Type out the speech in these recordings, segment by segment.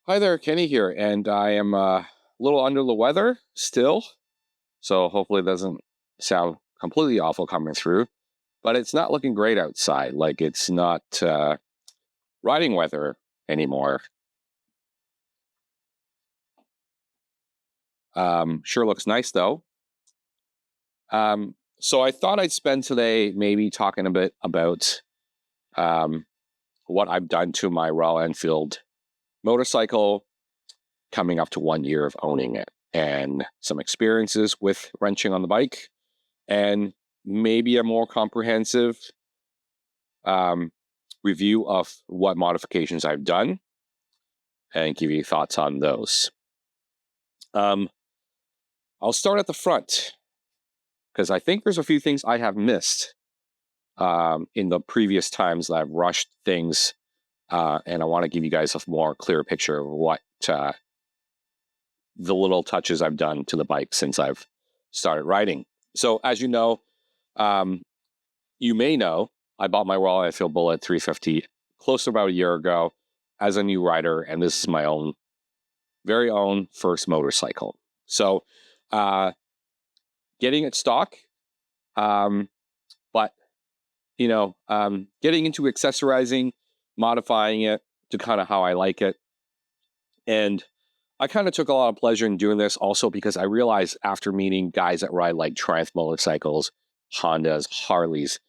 Hi there, Kenny here, and I am a little under the weather still, so hopefully it doesn't sound completely awful coming through, but it's not looking great outside. Like it's not riding weather anymore. Sure looks nice though. So I thought I'd spend today maybe talking a bit about um, what I've done to my Royal Enfield motorcycle coming up to 1 year of owning it and some experiences with wrenching on the bike and maybe a more comprehensive um, review of what modifications I've done and give you thoughts on those. I'll start at the front because I think there's a few things I have missed in the previous times that I've rushed things, and I want to give you guys a more clear picture of what the little touches I've done to the bike since I've started riding. So as you know, you may know, I bought my Royal Enfield Bullet 350 close to about a year ago as a new rider, and this is my very own first motorcycle. So getting it stock, but getting into accessorizing, modifying it to kind of how I like it. And I kind of took a lot of pleasure in doing this also because I realized after meeting guys that ride like Triumph motorcycles, Hondas, Harleys,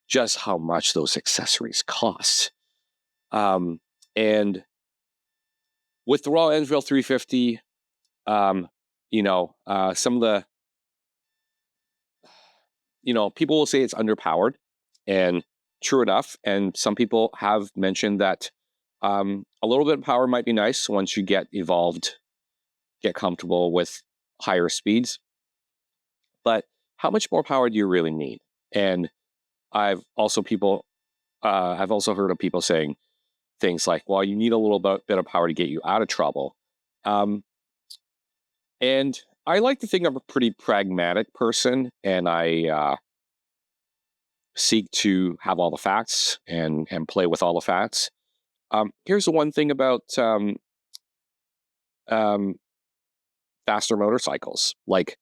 just how much those accessories cost. And with the Royal Enfield 350, some of the, people will say it's underpowered, and true enough. And some people have mentioned that a little bit of power might be nice once you get comfortable with higher speeds. But how much more power do you really need? And I've also heard of people saying things like, well, you need a little bit of power to get you out of trouble. And I like to think I'm a pretty pragmatic person, and I seek to have all the facts and play with all the facts. Here's the one thing about faster motorcycles. Like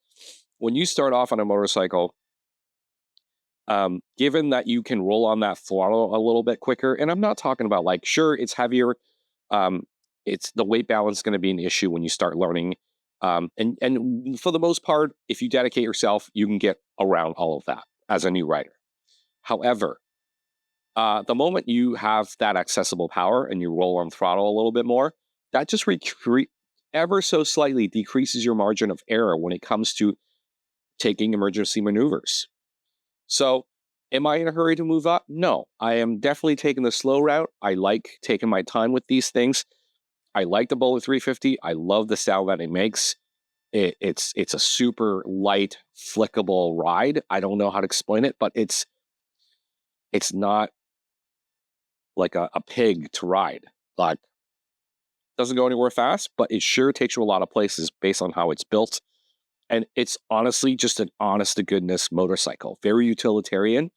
when you start off on a motorcycle, given that you can roll on that throttle a little bit quicker, and I'm not talking about like, sure, it's heavier. It's the weight balance going to be an issue when you start learning. And for the most part, if you dedicate yourself, you can get around all of that as a new rider. However, the moment you have that accessible power and you roll on throttle a little bit more, that just ever so slightly decreases your margin of error when it comes to taking emergency maneuvers. So am I in a hurry to move up? No, I am definitely taking the slow route. I like taking my time with these things. I like the Bullet 350. I love the sound that it makes. It's a super light, flickable ride. I don't know how to explain it, but it's not like a pig to ride. Like, doesn't go anywhere fast, but it sure takes you a lot of places based on how it's built. And it's honestly just an honest-to-goodness motorcycle. Very utilitarian.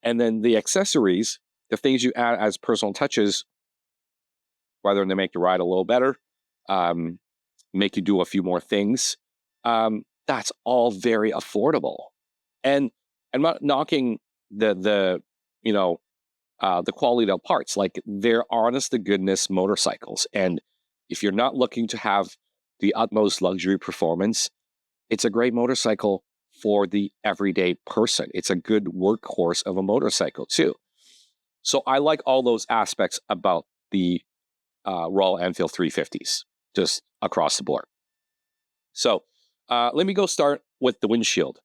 And then the accessories, the things you add as personal touches, whether they make your ride a little better, make you do a few more things, that's all very affordable. And I'm not knocking the quality of parts. Like, they're honest-to-goodness motorcycles. And if you're not looking to have the utmost luxury performance, it's a great motorcycle for the everyday person. It's a good workhorse of a motorcycle too. So I like all those aspects about the Royal Enfield 350s, just across the board. So let me go start with the windshield.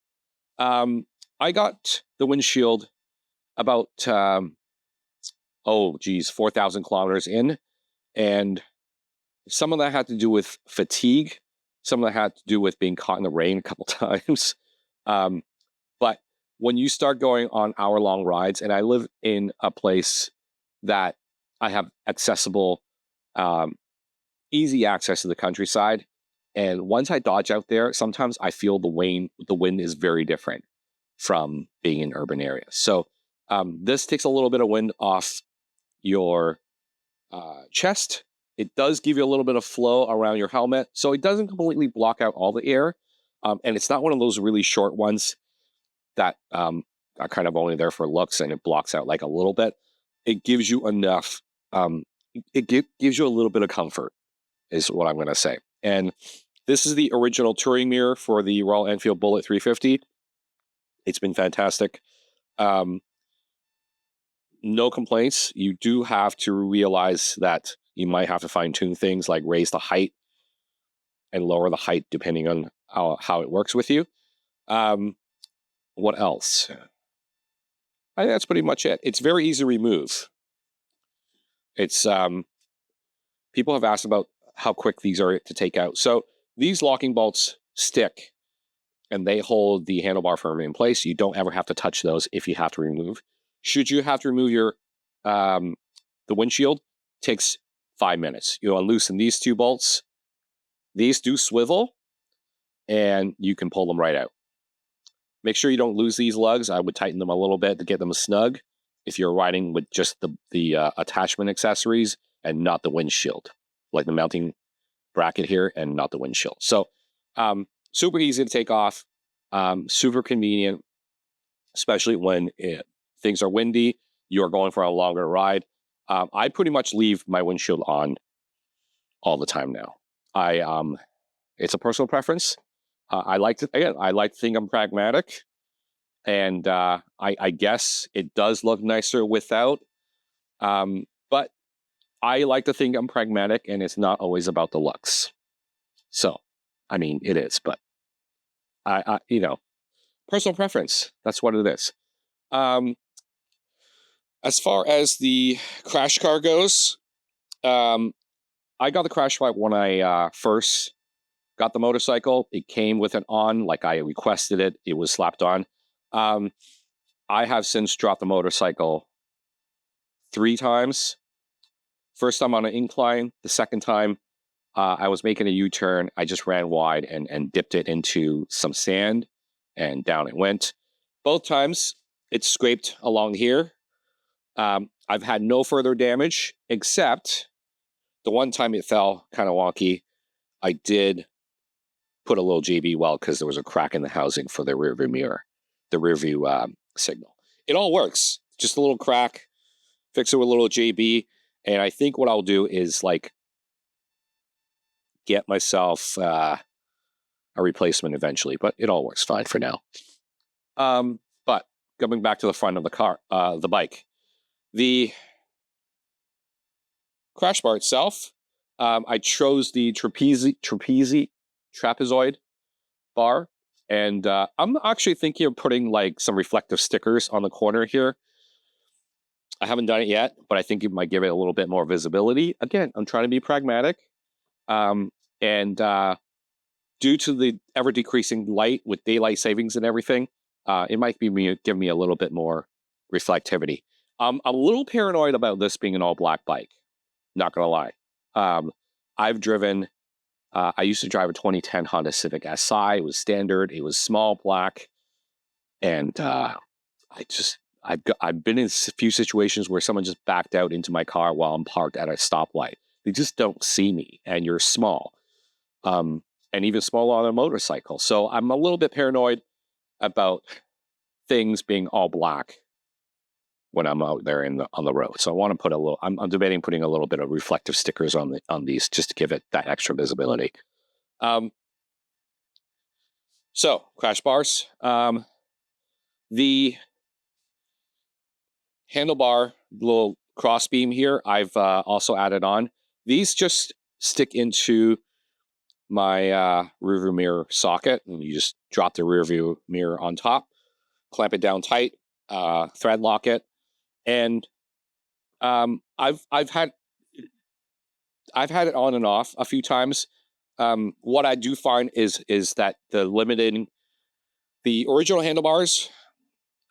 I got the windshield about 4,000 kilometers in, and some of that had to do with fatigue. Some of that had to do with being caught in the rain a couple times. But when you start going on hour-long rides, and I live in a place that I have accessible, easy access to the countryside, and once I dodge out there, sometimes I feel the wind is very different from being in urban areas. So this takes a little bit of wind off your chest It does give you a little bit of flow around your helmet, so it doesn't completely block out all the air. And it's not one of those really short ones that are kind of only there for looks and it blocks out like a little bit. It gives you enough. Gives you a little bit of comfort, is what I'm going to say. And this is the original touring mirror for the Royal Enfield Bullet 350. It's been fantastic. No complaints. You do have to realize that you might have to fine-tune things like raise the height and lower the height depending on how it works with you. What else? I think that's pretty much it. It's very easy to remove. It's people have asked about how quick these are to take out. So these locking bolts stick and they hold the handlebar firmly in place. You don't ever have to touch those if you have to remove. Should you have to remove your the windshield, takes 5 minutes. You unloosen these two bolts. These do swivel, and you can pull them right out. Make sure you don't lose these lugs. I would tighten them a little bit to get them snug if you're riding with just the attachment accessories and not the windshield, like the mounting bracket here and not the windshield. So super easy to take off, super convenient, especially when things are windy, you're going for a longer ride. I pretty much leave my windshield on all the time now. It's a personal preference. I like to think I'm pragmatic, and I guess it does look nicer without. But I like to think I'm pragmatic, and it's not always about the looks. So, I mean, it is, but I personal preference. That's what it is. As far as the crash car goes, I got the crash bar when I first got the motorcycle. It came with it on, like I requested it. It was slapped on. I have since dropped the motorcycle 3 times. First time on an incline. The second time, I was making a U-turn. I just ran wide and dipped it into some sand, and down it went. Both times, it scraped along here. I've had no further damage, except the one time it fell kind of wonky. I did put a little JB weld because there was a crack in the housing for the rearview mirror, the rearview signal. It all works. Just a little crack, fix it with a little JB. And I think what I'll do is like get myself a replacement eventually, but it all works fine for now. But coming back to the front of the car, the bike, the crash bar itself, I chose the trapezoid bar, and I'm actually thinking of putting like some reflective stickers on the corner here. I haven't done it yet, but I think it might give it a little bit more visibility. Again, I'm trying to be pragmatic, and due to the ever decreasing light with daylight savings and everything, it might give me a little bit more reflectivity. I'm a little paranoid about this being an all black bike. Not gonna lie. I've driven. I used to drive a 2010 Honda Civic Si. It was standard. It was small, black, and I've been in a few situations where someone just backed out into my car while I'm parked at a stoplight. They just don't see me, and you're small, and even small on a motorcycle. So I'm a little bit paranoid about things being all black when I'm out there on the road. So I want to put a little. I'm debating putting a little bit of reflective stickers on these just to give it that extra visibility. So crash bars. The handlebar little cross beam here, I've also added on. These just stick into my rearview mirror socket, and you just drop the rearview mirror on top, clamp it down tight, thread lock it, and I've had it on and off a few times. What I do find is that the original handlebars,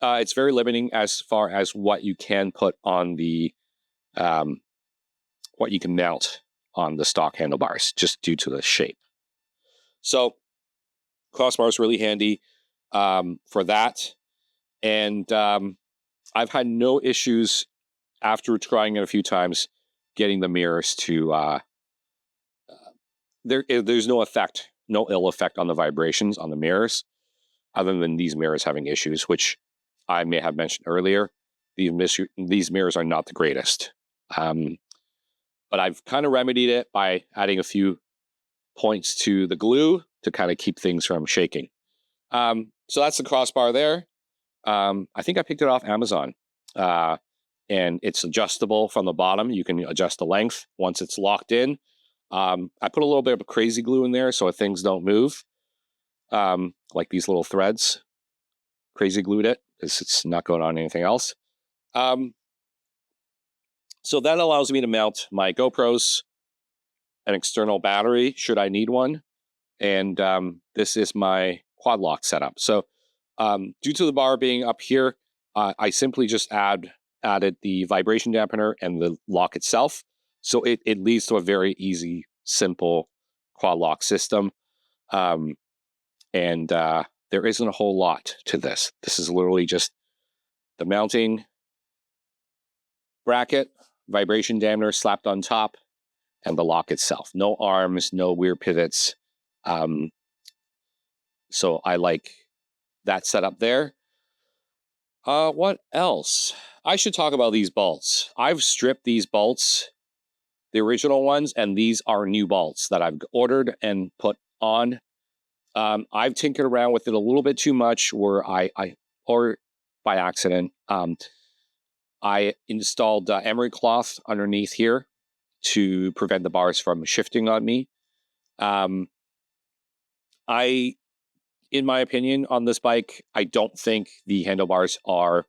it's very limiting as far as what you can put on the what you can mount on the stock handlebars, just due to the shape. So crossbar is really handy for that, and I've had no issues after trying it a few times getting the mirrors to there's no effect, no ill effect on the vibrations on the mirrors, other than these mirrors having issues, which I may have mentioned earlier. These mirrors are not the greatest. But I've kind of remedied it by adding a few points to the glue to kind of keep things from shaking. So that's the crossbar there. I think I picked it off Amazon. And it's adjustable from the bottom. You can adjust the length once it's locked in. I put a little bit of crazy glue in there so things don't move. Like these little threads. Crazy glued it because it's not going on anything else. So that allows me to mount my GoPros, an external battery should I need one, and this is my quad lock setup. So due to the bar being up here, I simply just added the vibration dampener and the lock itself. So it leads to a very easy, simple quad lock system. And there isn't a whole lot to this. This is literally just the mounting bracket, vibration dampener slapped on top, and the lock itself. No arms, no weird pivots. So I like that setup there. What else? I should talk about these bolts. I've stripped these bolts, the original ones, and these are new bolts that I've ordered and put on. I've tinkered around with it a little bit too much, where or by accident, I installed emery cloth underneath here to prevent the bars from shifting on me. In my opinion, on this bike, I don't think the handlebars are,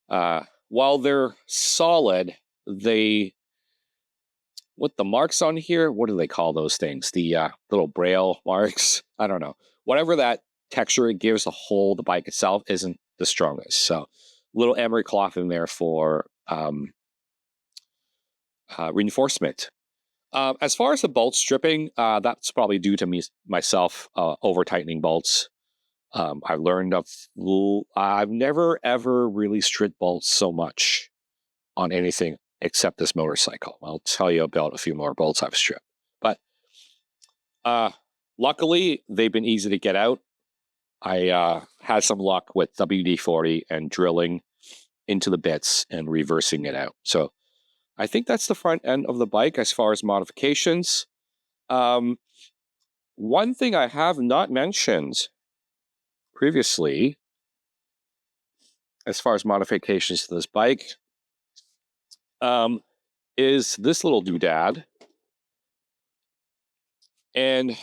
while they're solid, what the marks on here, what do they call those things? The little braille marks? I don't know. Whatever that texture it gives the bike itself isn't the strongest. So little emery cloth in there for reinforcement. As far as the bolt stripping, that's probably due to myself over tightening bolts. I've learned I've never ever really stripped bolts so much on anything except this motorcycle. I'll tell you about a few more bolts I've stripped. But luckily, they've been easy to get out. I had some luck with WD-40 and drilling into the bits and reversing it out. So I think that's the front end of the bike as far as modifications. One thing I have not mentioned previously, as far as modifications to this bike, is this little doodad. And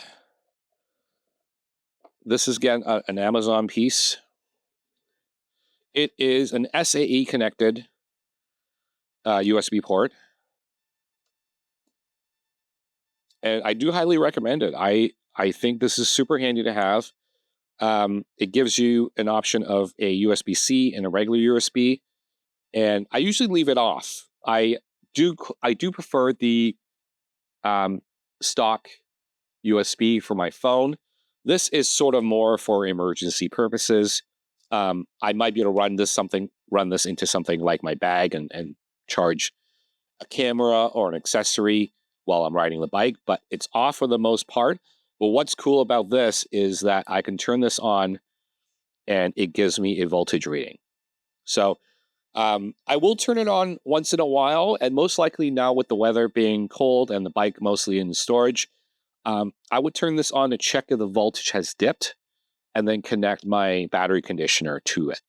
this is, again, an Amazon piece. It is an SAE connected USB port. And I do highly recommend it. I think this is super handy to have. It gives you an option of a USB-C and a regular USB. And I usually leave it off. I do prefer the stock USB for my phone. This is sort of more for emergency purposes. I might be able to run this into something like my bag and charge a camera or an accessory while I'm riding the bike, but it's off for the most part. But what's cool about this is that I can turn this on and it gives me a voltage reading. So I will turn it on once in a while, and most likely now with the weather being cold and the bike mostly in storage, I would turn this on to check if the voltage has dipped and then connect my battery conditioner to it.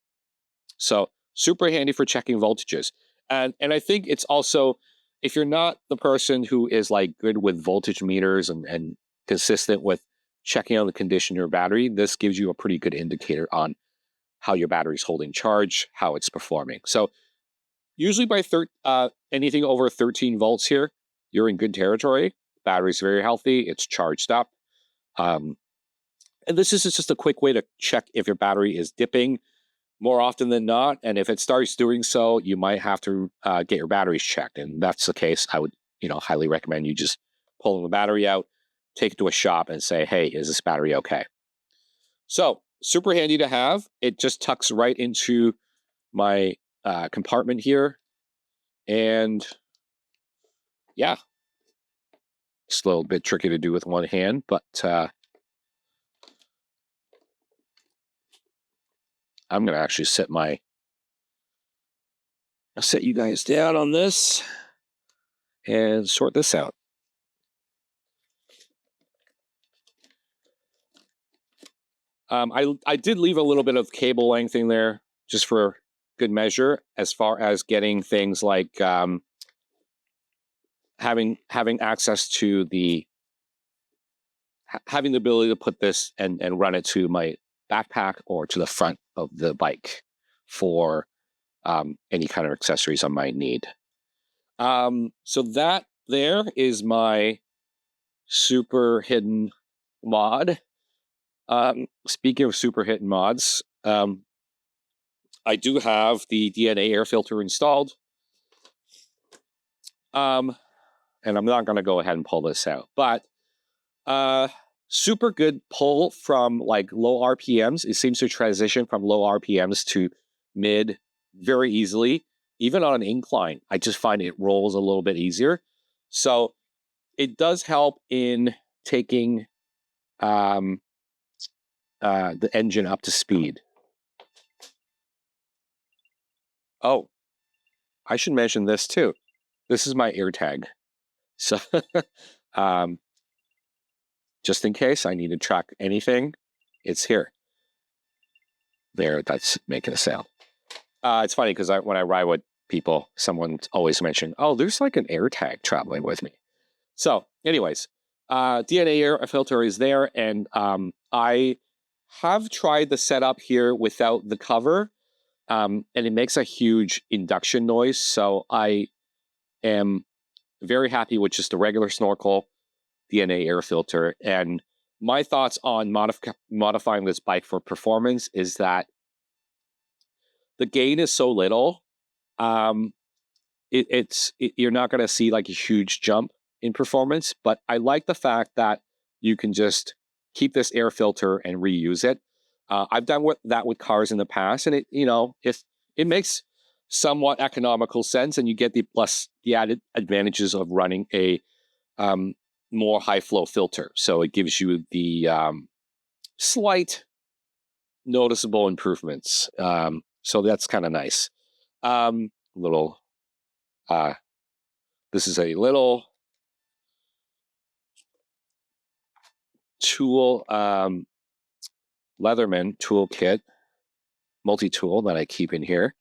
So super handy for checking voltages. And I think it's also, if you're not the person who is like good with voltage meters and consistent with checking on the condition of your battery, this gives you a pretty good indicator on how your battery's holding charge, how it's performing. So usually by anything over 13 volts here, you're in good territory. Battery's very healthy. It's charged up. And this is just a quick way to check if your battery is dipping more often than not. And if it starts doing so, you might have to get your batteries checked. And that's the case. I would, highly recommend you just pulling the battery out, take it to a shop and say, hey, is this battery okay? So super handy to have. It just tucks right into my compartment here. And yeah, It's a little bit tricky to do with one hand, but I'm going to actually set you guys down on this and sort this out. I did leave a little bit of cable length in there just for good measure, as far as getting things like having access to having the ability to put this and run it to my backpack or to the front of the bike for any kind of accessories I might need. So that there is my super hidden mod. Speaking of super hidden mods, I do have the DNA air filter installed. And I'm not going to go ahead and pull this out, but super good pull from like low RPMs. It seems to transition from low RPMs to mid very easily. Even on an incline, I just find it rolls a little bit easier. So it does help in taking the engine up to speed. Oh, I should mention this too. This is my air tag. So just in case I need to track anything, it's here. There, that's making a sound. It's funny because when I ride with people, someone's always mentioning, oh, there's like an air tag traveling with me. So anyways, DNA air filter is there, and I have tried the setup here without the cover, and it makes a huge induction noise. So I am very happy with just a regular snorkel DNA air filter. And my thoughts on modifying this bike for performance is that the gain is so little, you're not going to see like a huge jump in performance. But I like the fact that you can just keep this air filter and reuse it. I've done that with cars in the past, and it makes somewhat economical sense, and you get the added advantages of running a more high flow filter. So it gives you the slight noticeable improvements. So that's kind of nice. This is a little tool, Leatherman toolkit, multi-tool that I keep in here.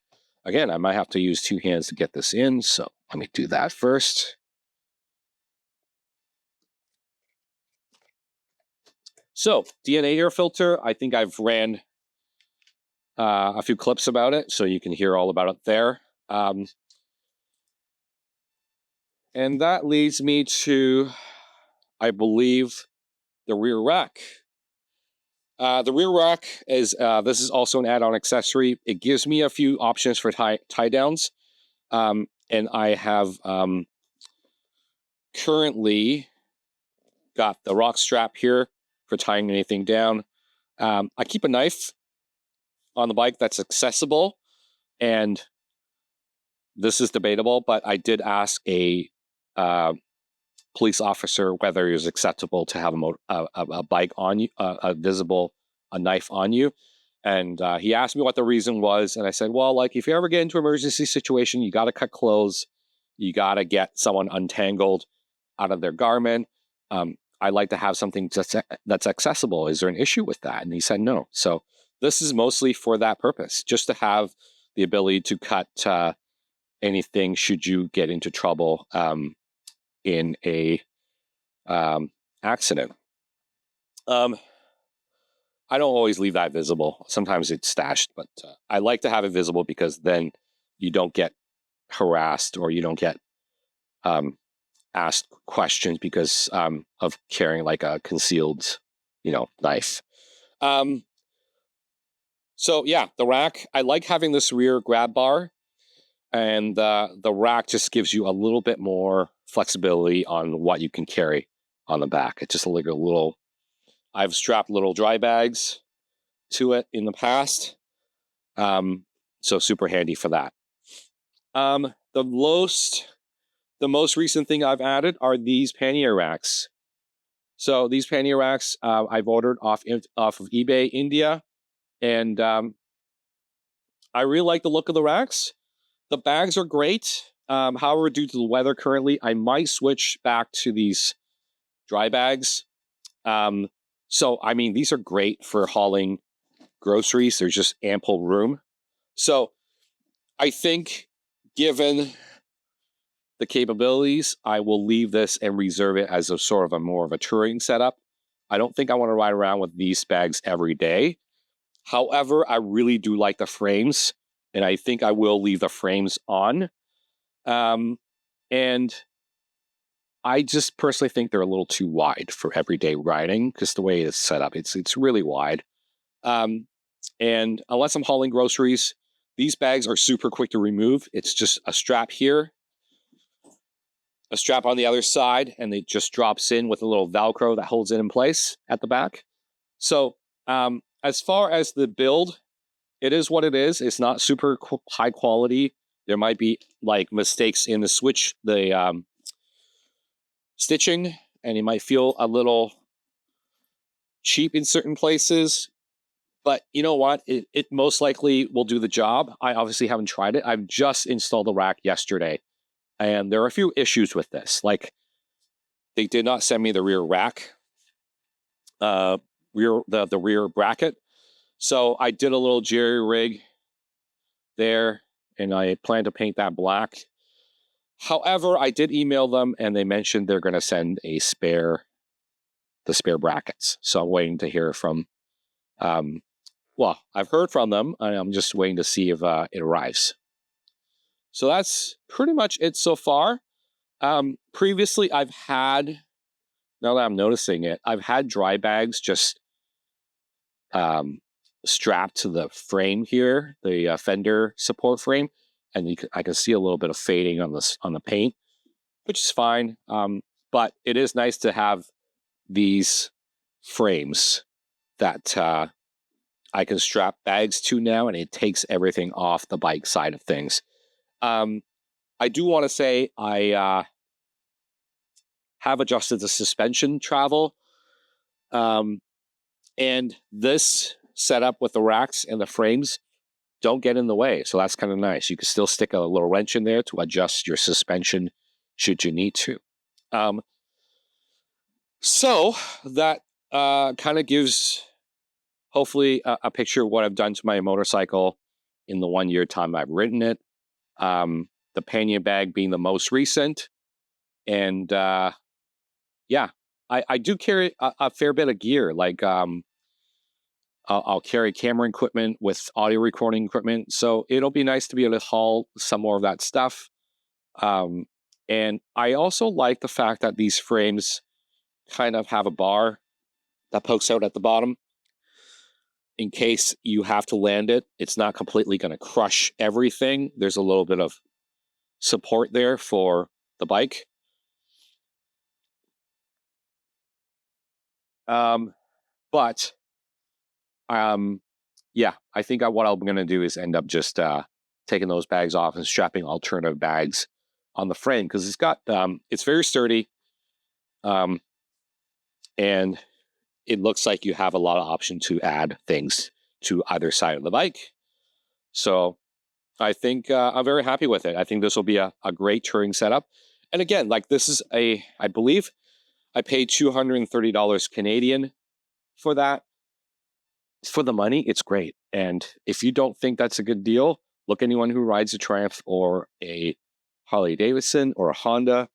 Again, I might have to use two hands to get this in, so let me do that first. So, DNA air filter, I think I've ran a few clips about it, so you can hear all about it there. And that leads me to, I believe, the rear rack. The rear rack is, this is also an add-on accessory. It gives me a few options for tie downs. And I have currently got the rock strap here for tying anything down. I keep a knife on the bike that's accessible, and this is debatable, but I did ask a police officer whether it was acceptable to have a bike on you, a knife on you. And he asked me what the reason was, and I said, well, like if you ever get into an emergency situation, you got to cut clothes, you got to get someone untangled out of their garment. I like to have something that's accessible. Is there an issue with that? And he said no. So this is mostly for that purpose, just to have the ability to cut anything should you get into trouble in a accident. I don't always leave that visible. Sometimes it's stashed, but I like to have it visible because then you don't get harassed or you don't get asked questions because of carrying like a concealed, knife. So yeah, the rack, I like having this rear grab bar, and the rack just gives you a little bit more flexibility on what you can carry on the back. It's just like a little, I've strapped little dry bags to it in the past. So super handy for that. The the most recent thing I've added are these pannier racks. So these pannier racks I've ordered off of eBay India, and I really like the look of the racks. The bags are great. However, due to the weather currently, I might switch back to these dry bags. So, I mean, these are great for hauling groceries. There's just ample room. So, I think given the capabilities, I will leave this and reserve it as a sort of a more of a touring setup. I don't think I want to ride around with these bags every day. However, I really do like the frames, and I think I will leave the frames on. And I just personally think they're a little too wide for everyday riding because the way it's set up, it's really wide. And unless I'm hauling groceries, these bags are super quick to remove. It's just a strap here, a strap on the other side, and it just drops in with a little Velcro that holds it in place at the back. So as far as the build, it is what it is. It's not super high quality. There might be like mistakes in the stitching, and it might feel a little cheap in certain places. But you know what? It most likely will do the job. I obviously haven't tried it. I've just installed the rack yesterday, and there are a few issues with this. Like, they did not send me the rear rack, the rear bracket. So I did a little jerry rig there, and I plan to paint that black. However, I did email them, and they mentioned they're going to send the spare brackets. So I'm waiting to hear from. Well, I've heard from them, and I'm just waiting to see if it arrives. So that's pretty much it so far. Previously, now that I'm noticing it, I've had dry bags just strapped to the frame here, the fender support frame, and I can see a little bit of fading on the paint, which is fine. But it is nice to have these frames that I can strap bags to now, and it takes everything off the bike side of things. I do want to say I have adjusted the suspension travel, and this setup with the racks and the frames don't get in the way, so that's kind of nice. You can still stick a little wrench in there to adjust your suspension should you need to. So that kind of gives, hopefully, a picture of what I've done to my motorcycle in the 1 year time I've ridden it. The pannier bag being the most recent. And yeah, I do carry a fair bit of gear. Like I'll carry camera equipment with audio recording equipment. So it'll be nice to be able to haul some more of that stuff. And I also like the fact that these frames kind of have a bar that pokes out at the bottom. In case you have to land it, it's not completely going to crush everything. There's a little bit of support there for the bike. Yeah, I think what I'm going to do is end up just taking those bags off and strapping alternative bags on the frame, because it's very sturdy, and it looks like you have a lot of option to add things to either side of the bike. So I think I'm very happy with it. I think this will be a great touring setup. And again, like, this is I believe I paid $230 Canadian for that. For the money, it's great. And if you don't think that's a good deal, look, anyone who rides a Triumph or a Harley Davidson or a Honda,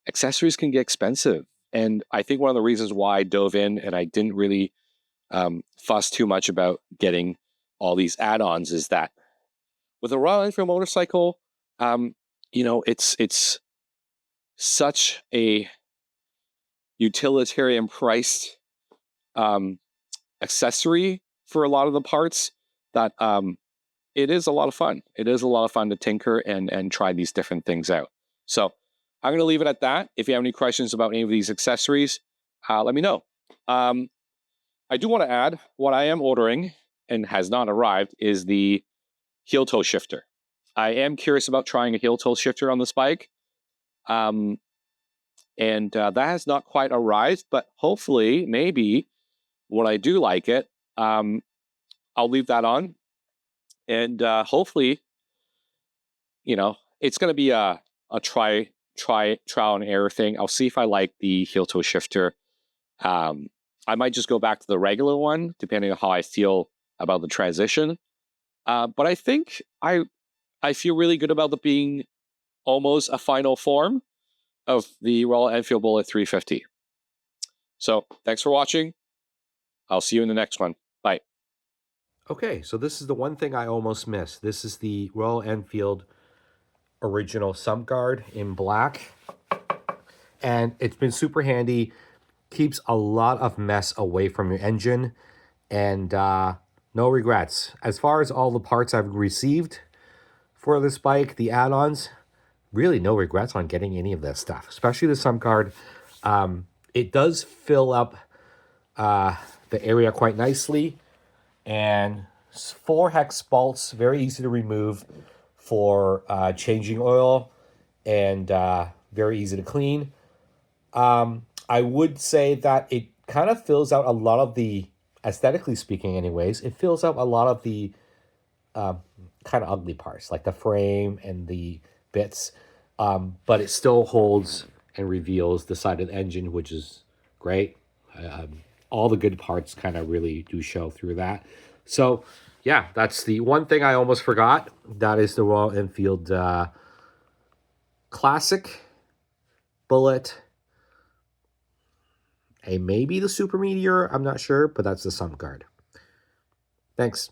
accessories can get expensive. And I think one of the reasons why I dove in and I didn't really fuss too much about getting all these add-ons is that with a Royal Enfield motorcycle, it's such a utilitarian priced accessory for a lot of the parts that it is a lot of fun. It is a lot of fun to tinker and try these different things out. So I'm going to leave it at that. If you have any questions about any of these accessories, let me know. I do want to add, what I am ordering and has not arrived is the heel toe shifter. I am curious about trying a heel toe shifter on this bike. And that has not quite arrived, but hopefully, maybe when I do like it, I'll leave that on. And hopefully, it's going to be a trial and error thing. I'll see if I like the heel toe shifter. I might just go back to the regular one, depending on how I feel about the transition. But I think I feel really good about it being almost a final form of the Royal Enfield Bullet 350. So thanks for watching. I'll see you in the next one. Bye. Okay, so this is the one thing I almost missed. This is the Royal Enfield original sump guard in black. And it's been super handy. Keeps a lot of mess away from your engine. And no regrets. As far as all the parts I've received for this bike, the add-ons, really no regrets on getting any of this stuff. Especially the sump guard. It does fill up the area quite nicely. And 4 hex bolts, very easy to remove for changing oil, and very easy to clean. I would say that it kind of fills out a lot of the, aesthetically speaking anyways, it fills out a lot of the kind of ugly parts, like the frame and the bits, but it still holds and reveals the side of the engine, which is great. All the good parts kind of really do show through that. So, yeah, that's the one thing I almost forgot. That is the Royal Enfield Classic Bullet. Maybe the Super Meteor, I'm not sure, but that's the sump guard. Thanks.